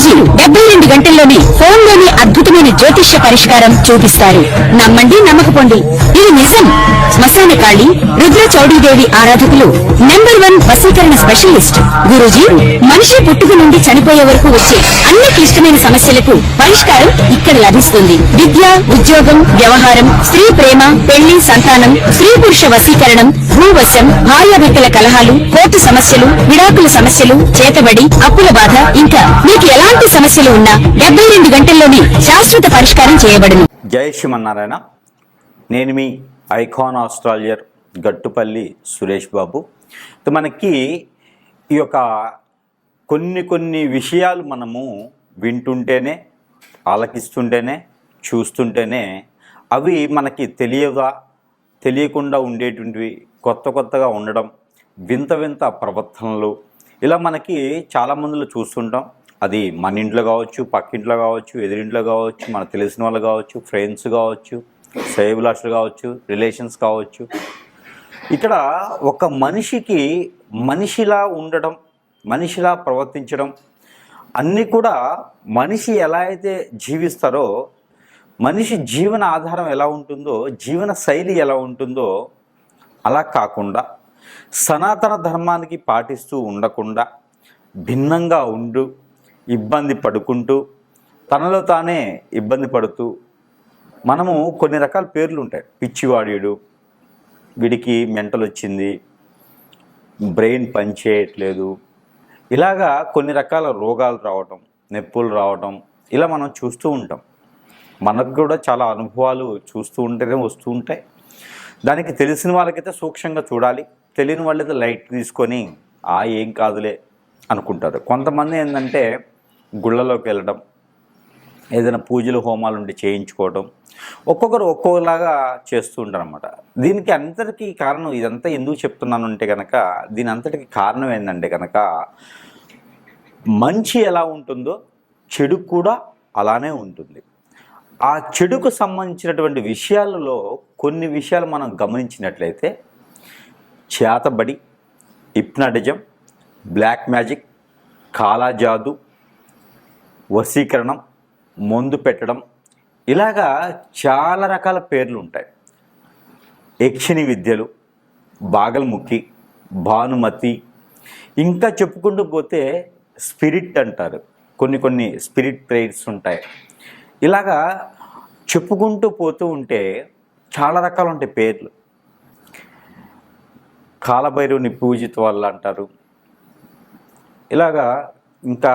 గురూజీ 72 గంటల్లోనే ఫోన్లోని అద్భుతమైన జ్యోతిష్య పరిష్కారం చూపిస్తారు. నమ్మండి నమ్మకపోండి, ఇది నిజం. శ్మశాన కాళి రుద్ర చౌడీదేవి ఆరాధకులు నంబర్ 1 వశీకరణ స్పెషలిస్ట్. గురూజీ మనిషి పుట్టుక నుండి చనిపోయే వరకు వచ్చే అన్ని క్లిష్టమైన సమస్యలకు పరిష్కారం ఇక్కడ లభిస్తుంది. విద్య, ఉద్యోగం, వ్యవహారం, స్త్రీ ప్రేమ, పెళ్లి, సంతానం, స్త్రీ పురుష వశీకరణం, భూవశం, భార్యాభర్తల కలహాలు, కోర్టు సమస్యలు, విడాకుల సమస్యలు, చేతబడి, అప్పుల బాధ, ఇంకా మీకు ఎలాంటి సమస్యలు ఉన్నా 72 గంటల్లోనే శాశ్వత పరిష్కారం చేయబడును. జై శ్రీమన్నారాయణ. నేను మీ ఐకాన్ ఆస్ట్రాలజర్ గట్టుపల్లి సురేష్ బాబు. మనకి ఈ యొక్క కొన్ని విషయాలు మనము వింటుంటేనే, ఆలకిస్తుంటేనే, చూస్తుంటేనే అవి మనకి తెలియకుండా ఉండేటువంటివి, కొత్తగా ఉండడం, వింత ప్రవర్తనలు, ఇలా మనకి చాలామందిలో చూస్తుంటాం. అది మన ఇంట్లో కావచ్చు, పక్కింట్లో కావచ్చు, ఎదురింట్లో కావచ్చు, మనకు తెలిసిన వాళ్ళు కావచ్చు, ఫ్రెండ్స్ కావచ్చు, శ్రేయోభిలాషులు కావచ్చు, రిలేషన్స్ కావచ్చు. ఇక్కడ ఒక మనిషికి మనిషిలా ఉండడం, మనిషిలా ప్రవర్తించడం అన్నీ కూడా మనిషి ఎలా అయితే జీవిస్తారో, మనిషి జీవన ఆధారం ఎలా ఉంటుందో, జీవన శైలి ఎలా ఉంటుందో అలా కాకుండా సనాతన ధర్మానికి పాటిస్తూ ఉండకుండా భిన్నంగా ఇబ్బంది పడుకుంటూ తనలో తానే ఇబ్బంది పడుతూ మనము కొన్ని రకాల పేర్లు ఉంటాయి. పిచ్చివాడీడు, వీడికి మెంటల్ వచ్చింది, బ్రెయిన్ పనిచేయట్లేదు, ఇలాగా కొన్ని రకాల రోగాలు రావటం, నొప్పులు రావటం, ఇలా మనం చూస్తూ ఉంటాం. మనకు కూడా చాలా అనుభవాలు చూస్తూ ఉంటేనే వస్తూ ఉంటాయి. దానికి తెలిసిన వాళ్ళకైతే సూక్ష్మంగా చూడాలి, తెలియని వాళ్ళైతే లైట్ తీసుకొని ఏం కాదులే అనుకుంటారు. కొంతమంది ఏంటంటే గుళ్ళలోకి వెళ్ళడం, ఏదైనా పూజలు హోమాలు ఉండి చేయించుకోవడం, ఒక్కొక్కరు ఒక్కొక్కలాగా చేస్తూ ఉంటారు అన్నమాట. దీనికి అంతటికీ కారణం, ఇదంతా ఎందుకు చెప్తున్నాను అంటే కనుక, దీని అంతటికి కారణం ఏంటంటే కనుక, మంచి ఎలా ఉంటుందో చెడు కూడా అలానే ఉంటుంది. ఆ చెడుకు సంబంధించినటువంటి విషయాలలో కొన్ని విషయాలు మనం గమనించినట్లయితే, చేతబడి, హిప్నాటిజం, బ్లాక్ మ్యాజిక్, కాలాజాదు, వశీకరణం, మందు పెట్టడం, ఇలాగా చాలా రకాల పేర్లు ఉంటాయి. యక్షిణి విద్యలు, బాగల్ముఖి, భానుమతి, ఇంకా చెప్పుకుంటూ పోతే స్పిరిట్ అంటారు. కొన్ని స్పిరిట్ ప్రేయర్స్ ఉంటాయి. ఇలాగా చెప్పుకుంటూ పోతూ ఉంటే చాలా రకాలు ఉంటాయి పేర్లు. కాలభైరవుని పూజిత వాళ్ళు అంటారు, ఇలాగా ఇంకా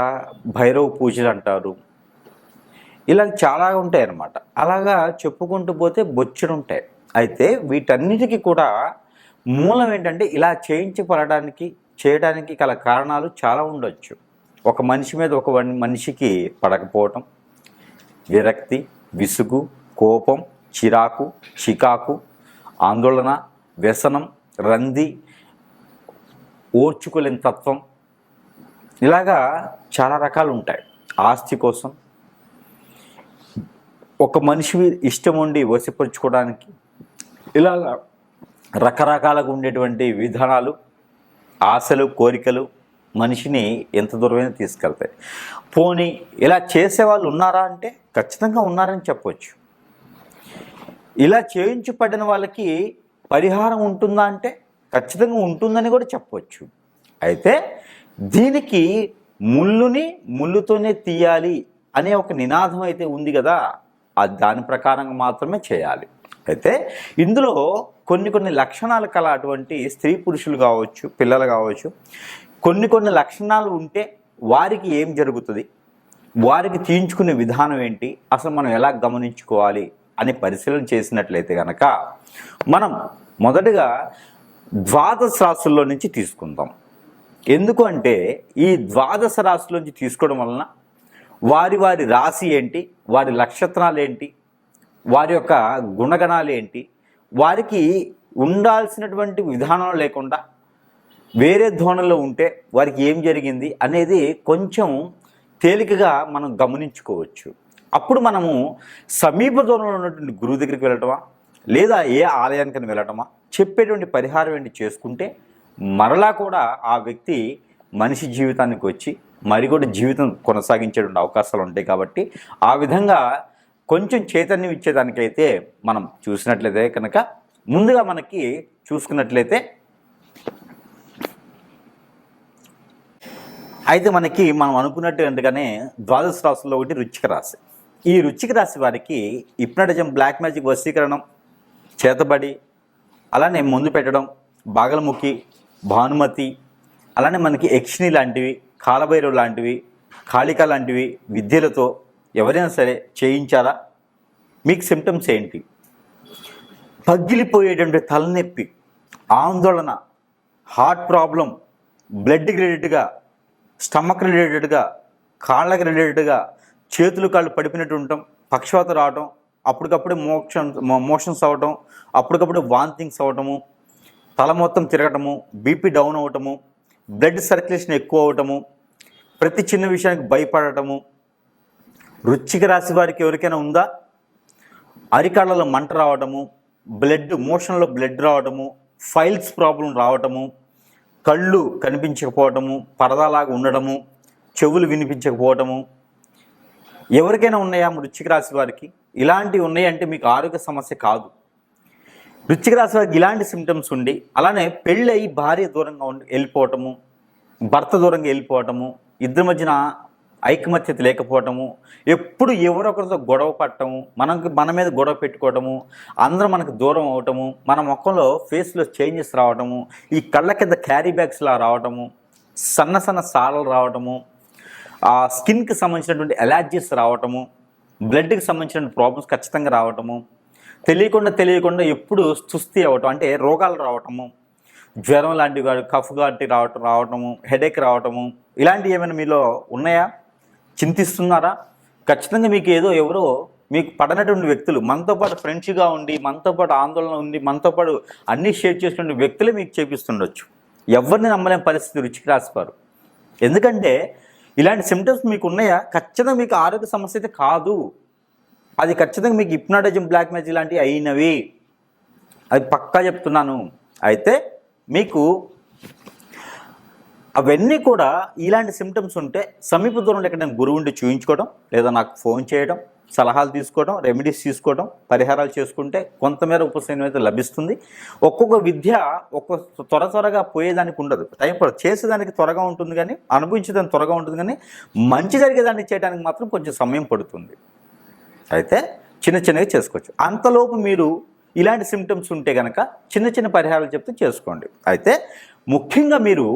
భైరవ పూజలు అంటారు, ఇలా చాలా ఉంటాయి అన్నమాట. అలాగా చెప్పుకుంటూ పోతే బొచ్చుడు ఉంటాయి. అయితే వీటన్నిటికీ కూడా మూలం ఏంటంటే, ఇలా చేయడానికి గల కారణాలు చాలా ఉండొచ్చు. ఒక మనిషి మీద ఒక మనిషికి పడకపోవటం, విరక్తి, విసుగు, కోపం, చిరాకు, చికాకు, ఆందోళన, వ్యసనం, రంది, ఓర్చుకోలేని తత్వం, ఇలాగా చాలా రకాలు ఉంటాయి. ఆస్తి కోసం, ఒక మనిషి ఇష్టం ఉండి వశపరుచుకోవడానికి, ఇలాగా రకరకాలుగా ఉండేటువంటి విధానాలు, ఆశలు, కోరికలు మనిషిని ఎంత దూరమైనా తీసుకెళ్తాయి. పోనీ ఇలా చేసేవాళ్ళు ఉన్నారా అంటే ఖచ్చితంగా ఉన్నారని చెప్పవచ్చు. ఇలా చేయించబడిన వాళ్ళకి పరిహారం ఉంటుందా అంటే ఖచ్చితంగా ఉంటుందని కూడా చెప్పవచ్చు. అయితే దీనికి ముళ్ళుతోనే తీయాలి అనే ఒక నినాదం అయితే ఉంది కదా, దాని ప్రకారంగా మాత్రమే చేయాలి. అయితే ఇందులో కొన్ని లక్షణాలు కల అటువంటి స్త్రీ పురుషులు కావచ్చు, పిల్లలు కావచ్చు, కొన్ని లక్షణాలు ఉంటే వారికి ఏం జరుగుతుంది, వారికి తీయించుకునే విధానం ఏంటి, అసలు మనం ఎలా గమనించుకోవాలి అని పరిశీలన చేసినట్లయితే కనుక, మనం మొదటగా ద్వాదశ రాశుల్లో నుంచి తీసుకుందాం. ఎందుకు అంటే ఈ ద్వాదశ రాశుల్లోంచి తీసుకోవడం వలన వారి రాశి ఏంటి, వారి నక్షత్రాలు ఏంటి, వారి యొక్క గుణగణాలు ఏంటి, వారికి ఉండాల్సినటువంటి విధానం లేకుండా వేరే ధోరణిలో ఉంటే వారికి ఏం జరిగింది అనేది కొంచెం తేలికగా మనం గమనించుకోవచ్చు. అప్పుడు మనము సమీప దూరంలో ఉన్నటువంటి గురువు దగ్గరికి వెళ్ళటమా, లేదా ఏ ఆలయానికైనా వెళ్ళటమా, చెప్పేటువంటి పరిహారం ఏంటి చేసుకుంటే మరలా కూడా ఆ వ్యక్తి మనిషి జీవితానికి వచ్చి మరి కూడా జీవితం కొనసాగించేటువంటి అవకాశాలు ఉంటాయి. కాబట్టి ఆ విధంగా కొంచెం చైతన్యం ఇచ్చేదానికైతే మనం చూసినట్లయితే కనుక ముందుగా మనకి చూసుకున్నట్లయితే అయితే మనం అనుకున్నట్టుగానే ద్వాదశ రాశుల్లో ఒకటి వృశ్చిక రాశి. ఈ వృశ్చిక రాశి వారికి హిప్నటిజం, బ్లాక్ మ్యాజిక్, వశీకరణం, చేతబడి, అలానే ముందు పెట్టడం, బాగలముఖి, భానుమతి, అలానే మనకి యక్షిణి లాంటివి, కాలభైరవ్ లాంటివి, కాళిక లాంటివి విద్యలతో ఎవరైనా సరే చేయించారా? మీకు సిమ్టమ్స్ ఏంటి? పగిలిపోయేటువంటి తలనొప్పి, ఆందోళన, హార్ట్ ప్రాబ్లం, బ్లడ్ రిలేటెడ్గా, స్టమక్ రిలేటెడ్గా, కాళ్ళకి రిలేటెడ్గా, చేతులు కాళ్ళు పడిపోయినట్టు ఉండటం, పక్షవాతం రావటం, అప్పటికప్పుడు మోషన్స్ అవ్వటం, అప్పటికప్పుడు వాంతింగ్స్ అవ్వటము, తల మొత్తం తిరగటము, బీపీ డౌన్ అవ్వటము, బ్లడ్ సర్క్యులేషన్ ఎక్కువ అవ్వటము, ప్రతి చిన్న విషయానికి భయపడటము. వృశ్చిక రాశి వారికి ఎవరికైనా ఉందా? అరికాళ్ళలో మంట రావటము, మోషన్లో బ్లడ్ రావటము, ఫైల్స్ ప్రాబ్లం రావటము, కళ్ళు కనిపించకపోవటము, పరదాలాగా ఉండటము, చెవులు వినిపించకపోవటము. ఎవరికైనా ఉన్నాయా వృశ్చిక రాశి వారికి? ఇలాంటివి ఉన్నాయంటే మీకు ఆరోగ్య సమస్య కాదు. వృశ్చిక రాశి వారికి ఇలాంటి సిమ్టమ్స్ ఉండి, అలానే పెళ్ళి అయ్యి భార్య దూరంగా వెళ్ళిపోవటము, భర్త దూరంగా వెళ్ళిపోవటము, ఇద్దరి మధ్యన ఐకమత్యత లేకపోవటము, ఎప్పుడు ఎవరొకరితో గొడవ పడటము, మన మీద గొడవ పెట్టుకోవటము, అందరూ మనకు దూరం అవటము, మన ముఖంలో ఫేస్లో చేంజెస్ రావటము, ఈ కళ్ళ కింద క్యారీ బ్యాగ్స్లా రావటము, సన్న సన్న సాలలు రావటము, ఆ స్కిన్కి సంబంధించినటువంటి ఎలర్జీస్ రావటము, బ్లడ్కి సంబంధించిన ప్రాబ్లమ్స్ ఖచ్చితంగా రావటము, తెలియకుండా ఎప్పుడు సుస్థి అవ్వటం, అంటే రోగాలు రావటము, జ్వరం లాంటివి, కఫ్ లాంటివి రావటము, హెడేక్ రావటము, ఇలాంటివి ఏమైనా మీలో ఉన్నాయా? చింతిస్తున్నారా? ఖచ్చితంగా మీకు ఎవరో మీకు పడనటువంటి వ్యక్తులు, మనతో పాటు ఫ్రెండ్స్గా ఉండి, మనతో పాటు ఆందోళన ఉండి, మనతో పాటు అన్నీ షేర్ చేసినటువంటి వ్యక్తులే మీకు చేపిస్తుండొచ్చు. ఎవరిని నమ్మలేని పరిస్థితి వృశ్చిక రాశి వారు. ఎందుకంటే ఇలాంటి సిమ్టమ్స్ మీకు ఉన్నాయా? ఖచ్చితంగా మీకు ఆరోగ్య సమస్య అయితే కాదు. అది ఖచ్చితంగా మీకు హిప్నాటిజం, బ్లాక్ మ్యాజిక్ లాంటివి అయినవి, అది పక్కా చెప్తున్నాను. అయితే మీకు అవన్నీ కూడా ఇలాంటి సిమ్టమ్స్ ఉంటే సమీప దూరంలో ఎక్కడైనా గురువుండి చూయించుకోవడం, లేదా నాకు ఫోన్ చేయడం, సలహాలు తీసుకోవడం, రెమెడీస్ తీసుకోవడం, పరిహారాలు చేసుకుంటే కొంతమేర ఉపశమనం అయితే లభిస్తుంది. ఒక్కొక్క విద్య త్వరగా పోయేదానికి ఉండదు, టైం చేసేదానికి త్వరగా ఉంటుంది, కానీ అనుభవించేదానికి త్వరగా ఉంటుంది, కానీ మంచి జరిగేదాన్ని చేయడానికి మాత్రం కొంచెం సమయం పడుతుంది. అయితే చిన్నగా చేసుకోవచ్చు. అంతలోపు మీరు ఇలాంటి సిమ్టమ్స్ ఉంటే కనుక చిన్న పరిహారాలు చెప్తే చేసుకోండి. అయితే ముఖ్యంగా మీరు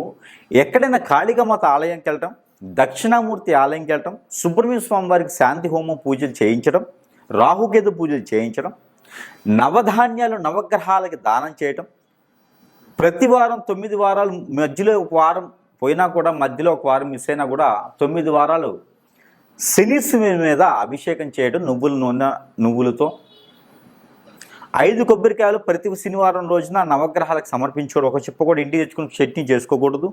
ఎక్కడైనా కాళికామాత ఆలయంకి వెళ్ళటం, దక్షిణామూర్తి ఆలయంకి వెళ్ళటం, సుబ్రహ్మణ్య స్వామి వారికి శాంతి హోమం పూజలు చేయించడం, రాహుకేతు పూజలు చేయించడం, నవధాన్యాలు నవగ్రహాలకి దానం చేయటం, ప్రతి వారం 9 వారాలు, మధ్యలో ఒక వారం పోయినా కూడా, మధ్యలో ఒక వారం మిస్ అయినా కూడా 9 వారాలు శని మీద అభిషేకం చేయడం, నువ్వులతో 5 కొబ్బరికాయలు ప్రతి శనివారం రోజున నవగ్రహాలకు సమర్పించుకోవడం. ఒక చిప్ప కూడా ఇంటికి తెచ్చుకుని చట్నీ చేసుకోకూడదు,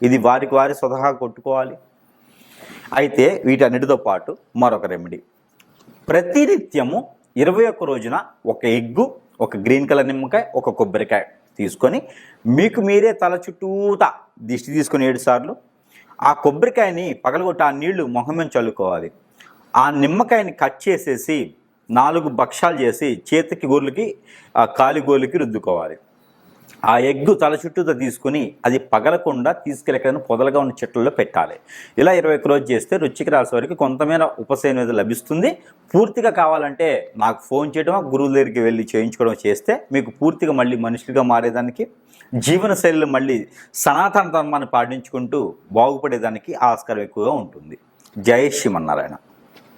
ఇది వారి స్వతహా కొట్టుకోవాలి. అయితే వీటన్నిటితో పాటు మరొక రెమెడీ, ప్రతినిత్యము 21 రోజున ఒక ఎగ్గు, ఒక గ్రీన్ కలర్ నిమ్మకాయ, ఒక కొబ్బరికాయ తీసుకొని మీకు మీరే తల చుట్టూతా దిష్టి తీసుకొని 7 సార్లు ఆ కొబ్బరికాయని పగలగొట్టి ఆ నీళ్లు మొహం మీద చల్లుకోవాలి. ఆ నిమ్మకాయని కట్ చేసేసి 4 భక్షాలు చేసి చేతికి గోర్లకి, కాలి గోర్లకి రుద్దుకోవాలి. ఆ ఎగ్గు తల చుట్టూతో తీసుకుని అది పగలకుండా తీసుకెళ్ళి ఎక్కడైనా పొదలుగా ఉన్న చెట్లలో పెట్టాలి. ఇలా 21 రోజు చేస్తే వృశ్చిక రాశి వారికి కొంతమేర ఉపశమనం లభిస్తుంది. పూర్తిగా కావాలంటే నాకు ఫోన్ చేయడం, గురువుల దగ్గరికి వెళ్ళి చేయించుకోవడం చేస్తే మీకు పూర్తిగా మళ్ళీ మనుషులుగా మారేదానికి, జీవనశైలిలో మళ్ళీ సనాతన ధర్మాన్ని పాటించుకుంటూ బాగుపడేదానికి ఆస్కారం ఎక్కువగా ఉంటుంది. జై శ్రీమన్నారాయణ.